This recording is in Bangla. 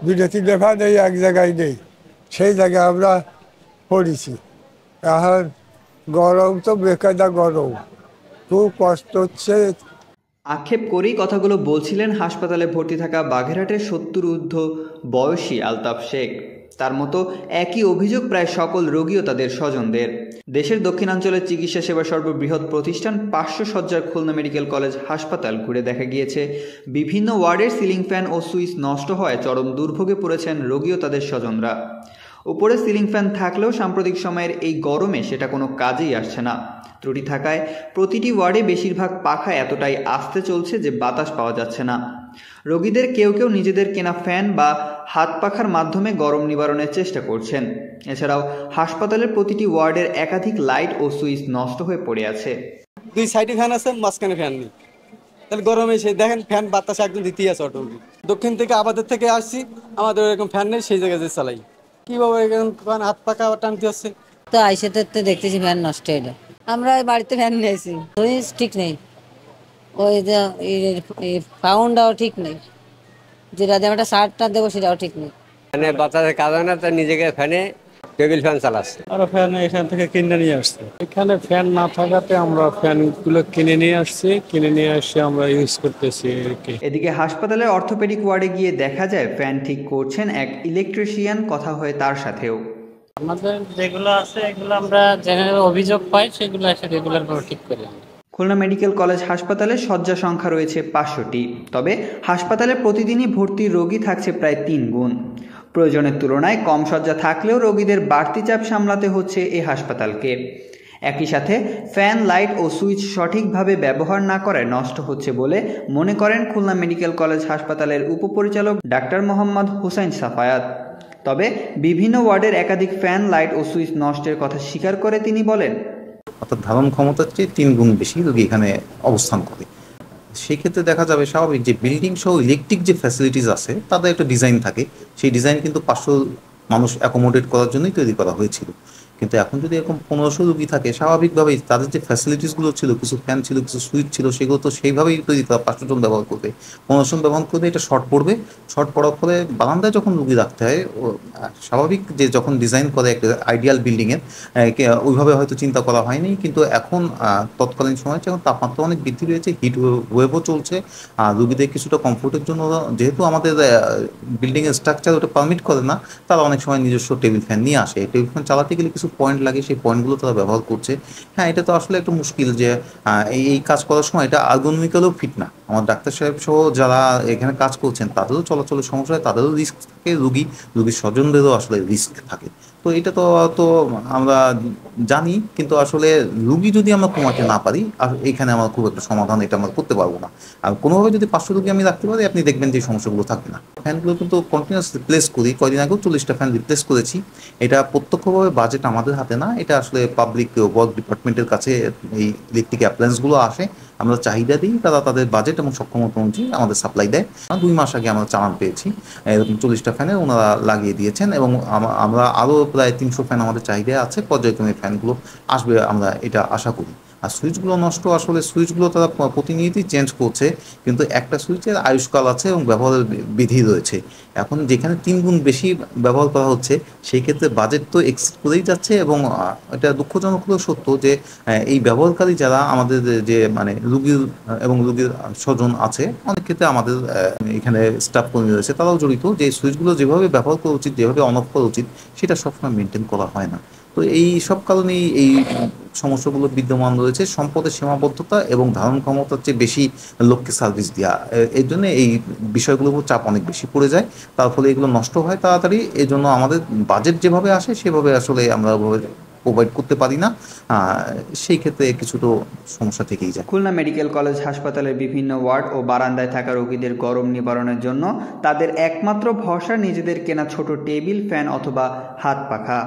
দুইটা তিনটা ফ্যান এই এক জায়গায় নেই, সেই জায়গায় আমরা পড়েছি। এখন গরম তো বেকায়দা গরম, খুব কষ্ট হচ্ছে। আক্ষেপ করেই কথাগুলো বলছিলেন হাসপাতালে ভর্তি থাকা বাগেরহাটের ৭০ ঊর্ধ্ব বয়সী আলতাফ শেখ। তার মতো একই অভিযোগ প্রায় সকল রোগী ও তাদের স্বজনদের। দেশের দক্ষিণাঞ্চলের চিকিৎসা সেবা সর্ববৃহৎ প্রতিষ্ঠান ৫০০ শয্যার খুলনা মেডিকেল কলেজ হাসপাতাল ঘুরে দেখা গিয়েছে বিভিন্ন ওয়ার্ডের সিলিং ফ্যান ও সুইচ নষ্ট হওয়ায় চরম দুর্ভোগে পড়েছেন রোগী ও তাদের স্বজনরা। উপরে সিলিং ফ্যান থাকলেও সাম্প্রতিক সময়ের এই গরমে সেটা কোনো কাজেই আসছে না। ত্রুটি থাকায় প্রতিটি ওয়ার্ডে বেশিরভাগ পাখা এতটাই আস্তে চলছে যে বাতাস পাওয়া যাচ্ছে না। রোগীদের কেউ কেউ নিজেদের কেনা ফ্যান বা হাত পাখার মাধ্যমে গরম নিবারণের চেষ্টা করছেন। এছাড়াও হাসপাতালের প্রতিটি ওয়ার্ডের একাধিক লাইট ও সুইচ নষ্ট হয়ে পড়ে আছে। দুই সাইডে ফ্যান আছে, মাঝখানে ফ্যান নেই, তাহলে গরমে এসে দেখেন ফ্যান বাতাস একদম দিতেই আছে অটোমেটিক। দক্ষিণ থেকে আমাদের থেকে আসছি, আমাদের এরকম ফ্যান নেই, সেই জায়গায় যে চালাই কিভাবে হাত পাখা টানতে হচ্ছে। তো আইসে তো দেখতেছি ফ্যান নষ্ট হইলো। আমরা বাড়িতে ফ্যান নিয়েছি, সুইচ ঠিক নেই, ওই যে পাউন্ডটাও ঠিক নেই, যেটা দিয়ে আমরা শার্টটা দেবো সেটাও ঠিক নেই। ফ্যানে বাতাসের কারণে তো নিজেকে ফ্যানে টেবিল ফ্যান চালাচ্ছে। আর ফ্যান এখান থেকে কিনে নিয়ে আসছে, এখানে ফ্যান না থাকাতে আমরা ফ্যানগুলো কিনে নিয়ে আসছি আমরা ইউজ করতেছি। এদিকে হাসপাতালের অর্থোপেডিক ওয়ার্ডে গিয়ে দেখা যায় ফ্যান ঠিক করছেন এক ইলেকট্রিশিয়ান, কথা হয় তার সাথেও। আমাদের যেগুলো আছে এগুলো আমরা জেনারেল অভিযোগ পাই, সেগুলো এসে রেগুলার ভাবে ঠিক করি। খুলনা মেডিকেল কলেজ হাসপাতালে শয্যা সংখ্যা রয়েছে ৫০০টি, তবে হাসপাতালে প্রতিদিনই ভর্তি রোগী থাকছে প্রায় ৩ গুণ। প্রয়োজনের তুলনায় কম শয্যা থাকলেও রোগীদের বাড়তি চাপ সামলাতে হচ্ছে এই হাসপাতালকে। একই সাথে ফ্যান, লাইট ও সুইচ সঠিকভাবে ব্যবহার না করায় নষ্ট হচ্ছে বলে মনে করেন খুলনা মেডিকেল কলেজ হাসপাতালের উপপরিচালক ডাক্তার মোহাম্মদ হুসাইন সাফায়াত। তবে বিভিন্ন ওয়ার্ডের একাধিক ফ্যান, লাইট ও সুইচ নষ্টের কথা স্বীকার করে তিনি বলেন, অর্থাৎ ধারণ ক্ষমতার চেয়ে ৩ গুণ বেশি রোগী এখানে অবস্থান করে। সেই ক্ষেত্রে দেখা যাবে স্বাভাবিক যে বিল্ডিং সহ ইলেকট্রিক যে ফ্যাসিলিটিস আছে তাদের একটা ডিজাইন থাকে, সেই ডিজাইন কিন্তু ৫০০ মানুষ অ্যাকোমোডেট করার জন্যই তৈরি করা হয়েছিল। কিন্তু এখন যদি এরকম ১৫০০ রোগী থাকে, স্বাভাবিকভাবেই তাদের যে ফ্যাসিলিটিসগুলো ছিল, কিছু ফ্যান ছিল, কিছু সুইচ ছিল, সেগুলো তো সেইভাবেই তৈরি করা। ৫০০ জন ব্যবহার করবে, ১৫০০ জন ব্যবহার করবে, এটা শর্ট পড়বে। শর্ট পড়ার ফলে বারান্দায় যখন রোগী রাখতে হয়, স্বাভাবিক যে যখন ডিজাইন করে একটা আইডিয়াল বিল্ডিংয়ের, ওইভাবে হয়তো চিন্তা করা হয়নি। কিন্তু এখন তৎকালীন সময় যখন তাপমাত্রা অনেক বৃদ্ধি রয়েছে, হিট ওয়েভও চলছে, রোগীদের কিছুটা কমফোর্টের জন্য যেহেতু আমাদের বিল্ডিংয়ের স্ট্রাকচার ওটা পারমিট করে না, তারা অনেক সময় নিজস্ব টেবিল ফ্যান নিয়ে আসে। টেবিল ফ্যান চালাতে গেলে কিছু পয়েন্ট লাগে, সেই পয়েন্টগুলো তারা ব্যবহার করছে। হ্যাঁ, এটা তো আসলে একটু মুশকিল যে এই কাজ করার সময় এটা আর্গোনমিক্যালও ফিট না। আমার ডাক্তার সাহেব সহ যারা এখানে কাজ করছেন তাদেরও চলাচলের সমস্যা হয়, তাদেরও রিস্ক থাকে, রোগীর স্বজনদেরও আসলে রিস্ক থাকে। তো এটা তো আমরা জানি, কিন্তু আসলে রুগী যদি আমরা কমাতে না পারি, আর এখানে আমার খুব একটা সমাধান এটা আমরা করতে পারবো না। আর কোনোভাবে যদি ৫০০ রুগী আমি রাখতে পারি, আপনি দেখবেন যে সমস্যাগুলো থাকবে না। ফ্যানগুলো কিন্তু কন্টিনিউয়াস রিপ্লেস করি, কয়দিন আগেও ৪০টা ফ্যান রিপ্লেস করেছি। এটা প্রত্যক্ষভাবে বাজেট আমাদের হাতে না, এটা আসলে পাবলিক ওয়ার্ক ডিপার্টমেন্টের কাছে এই ইলেকট্রিক অ্যাপ্লায়েন্সগুলো আসে, আমরা চাহিদা দিই, তারা তাদের বাজেট এবং সক্ষমতা অনুযায়ী আমাদের সাপ্লাই দেয়। ২ মাস আগে আমরা চালান পেয়েছি এরকম ৪০টা ফ্যানে ওনারা লাগিয়ে দিয়েছেন, এবং আমরা আরও প্রায় ৩০০ ফ্যান আমাদের চাহিদা আছে। পর্যায়ক্রমে ফ্যানগুলো আসবে, আমরা এটা আশা করি। আর সুইচগুলো নষ্ট, আসলে সুইচগুলো তারা প্রতিনিয়তই চেঞ্জ করছে, কিন্তু একটা সুইচের আয়ুষ্কাল আছে এবং ব্যবহারের বিধি রয়েছে। এখন যেখানে ৩ গুণ বেশি ব্যবহার করা হচ্ছে, সেই ক্ষেত্রে বাজেট তো এক্সিড করেই যাচ্ছে। এবং এটা দুঃখজনক হলেও সত্য যে এই ব্যবহারকারী যারা আমাদের যে মানে রুগীর এবং রুগীর স্বজন আছে, অনেক ক্ষেত্রে আমাদের এখানে স্টাফ কর্মী রয়েছে, তারাও জড়িত। যে সুইচগুলো যেভাবে ব্যবহার করা উচিত, যেভাবে অন অফ করা উচিত, সেটা সবসময় মেনটেন করা হয় না। তো এই সব কারণেই এই সমস্যাগুলো বিদ্যমান রয়েছে। সম্পদের সীমাবদ্ধতা এবং ধারণ ক্ষমতার চেয়ে বেশি লোককে সার্ভিস দেওয়া, এই জন্য এই বিষয়গুলোর উপর চাপ অনেক বেশি পড়ে যায়। তার ফলে এগুলো নষ্ট হয় তাড়াতাড়ি। এই জন্য আমাদের বাজেট যেভাবে আসে সেভাবে আসলে আমরা প্রোভাইড করতে পারি না। সেই ক্ষেত্রে কিছু তো সমস্যা থেকেই যায়। খুলনা মেডিকেল কলেজ হাসপাতালের বিভিন্ন ওয়ার্ড ও বারান্দায় থাকা রোগীদের গরম নিবারণের জন্য তাদের একমাত্র ভরসা নিজেদের কেনা ছোট টেবিল ফ্যান অথবা হাত পাখা।